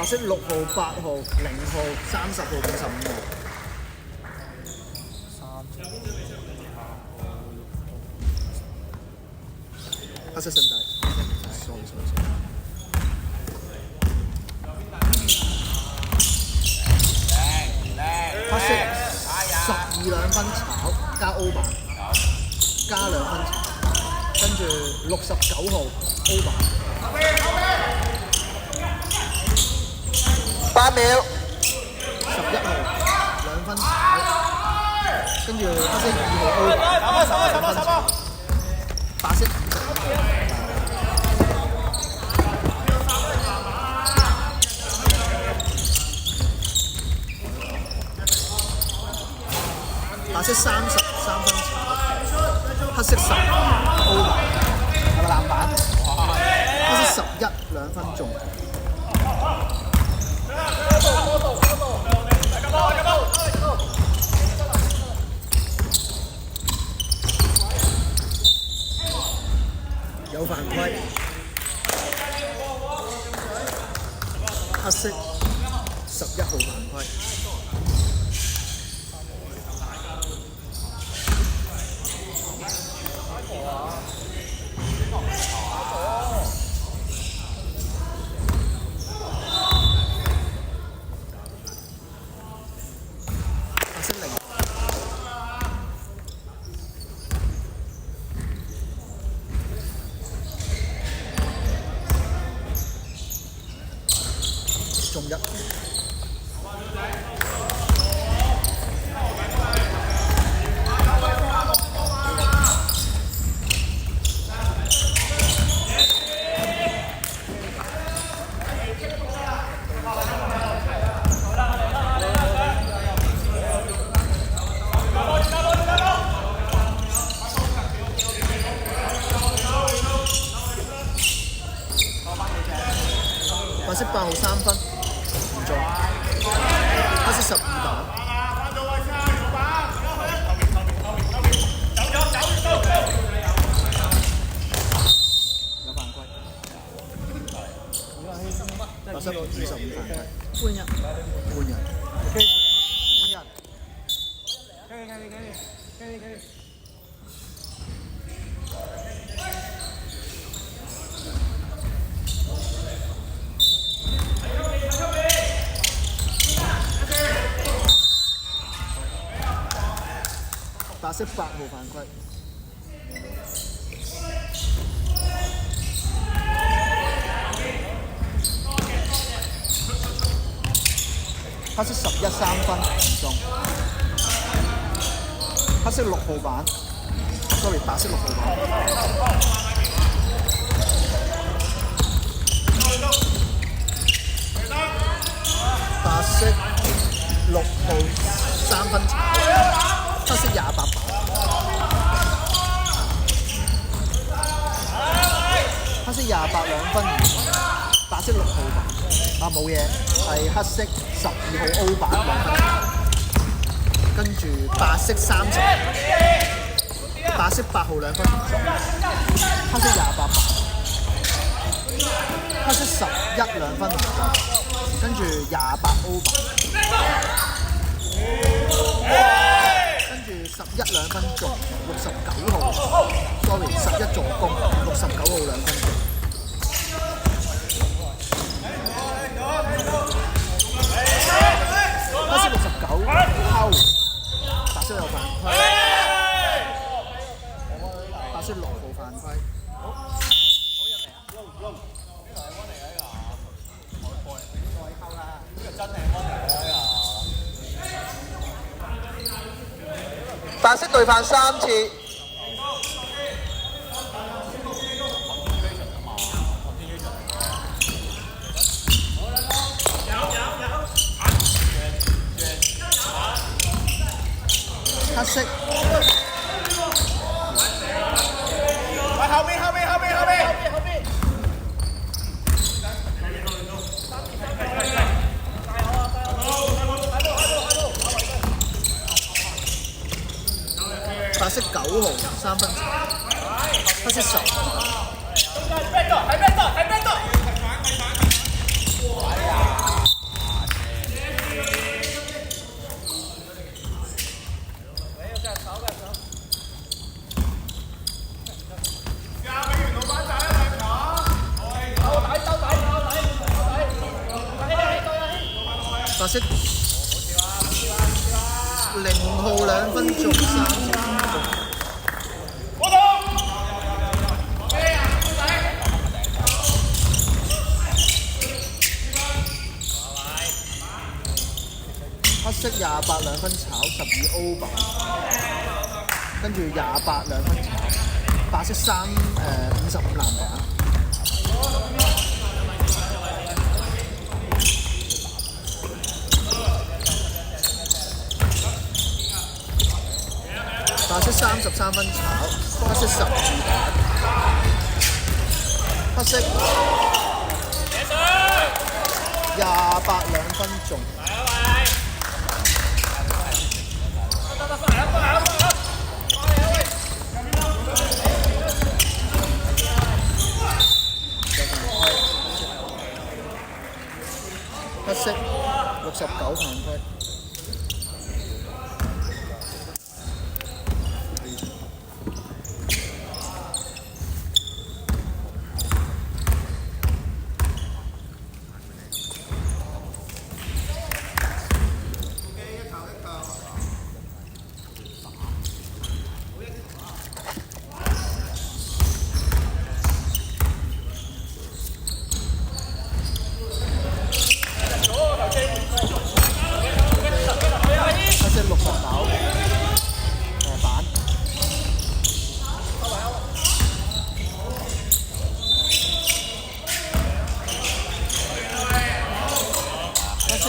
色6號、8號、0號、30號、55號。黑色順帶。黑色12兩分炒加 over 加2分炒，跟住69號 over 8秒，11號2分炒，跟住黑色2號 over 2分炒，白色55號。白色33分炒，黑色10 over 係咪籃板？黑色11 2分中。有犯規，黑色11號犯規。中1。白色8號3分。黑色12板，有犯規。白色25犯規，換人。白色8號犯規，黑色11 3分唔中，黑色6號板 ，sorry 白色6號板，白色6號3分炒。黑色28板，黑色28 2分唔中，白色6號板，冇嘢，係黑色12號 O 板2分，跟住白色30，白色8號2分唔中，黑色28板，黑色11 2分唔中，跟住28 O 板。11 2分中，69號 ，sorry 11助攻，69號2分中。黑色69偷，白色有犯規，白色6號犯規。好入嚟啊！呢個係安嚟㗎，我過嚟再溝啦，呢個真係安嚟㗎。白色對犯3次。黑色。喂，後邊。白色9號3分炒，黑色10。係咩多？白色0號2分中30分。黑色28 2分炒12 O 板，跟住28 2分炒，白色55籃板。白色33分炒，黑色12板，黑色28 2分中。黑色69犯規。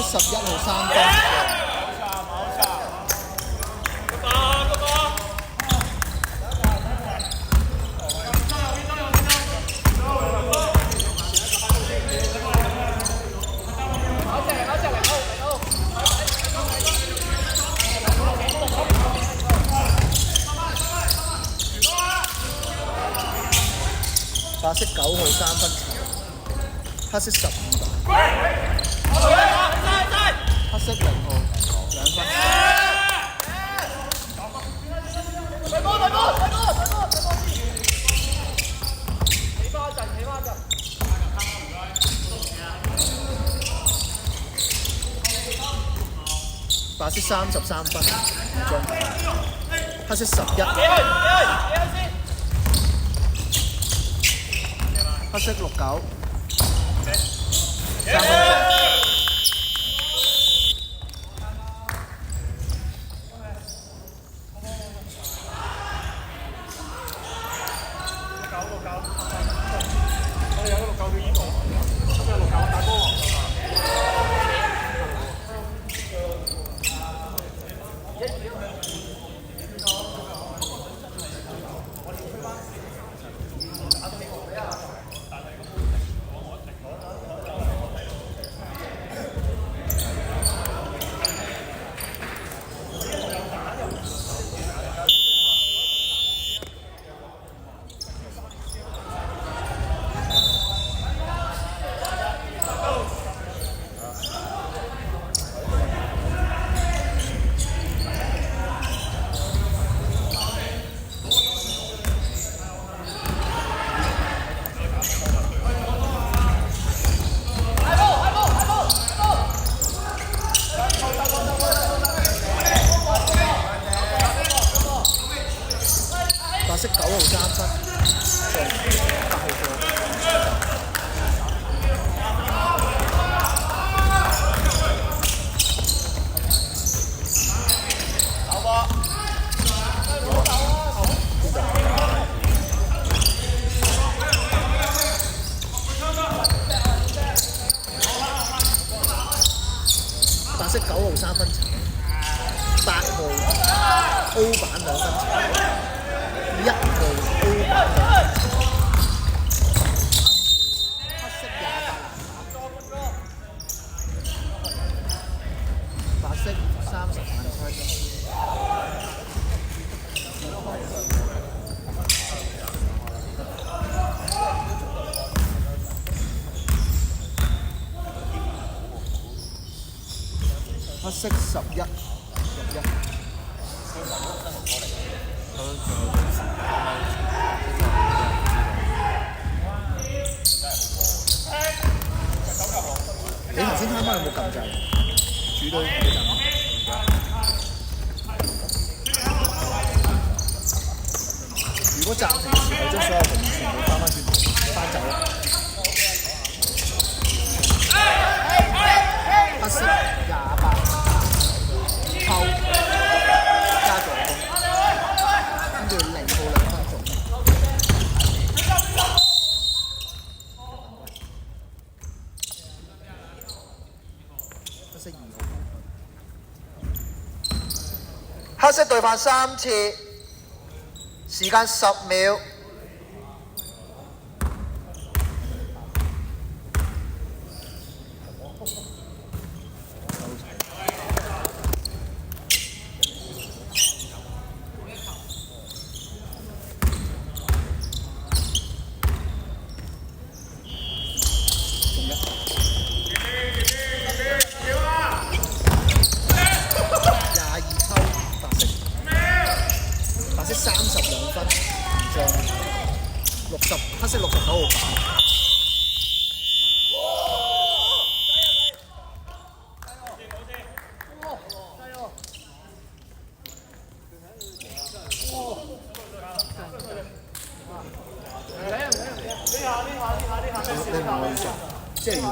11號3分。白色9號3分，黑色12板。黑色0號2分。白色33分中，黑色11。黑色69 3分。白色9號3分，中8號過。白色9號3分8號 O 板2分1號 O 板2分，黑色28白色30犯規。黑色11入1。你頭先啱啱有冇撳掣？主隊嗰陣。如果暫停嘅時候將所有球員全部翻轉頭翻走，黑色28扣加助攻，跟住0號2分鐘。黑色2號。黑色對犯3次，時間10秒。32分，仲60，黑色69號板。你唔好意思，即係如果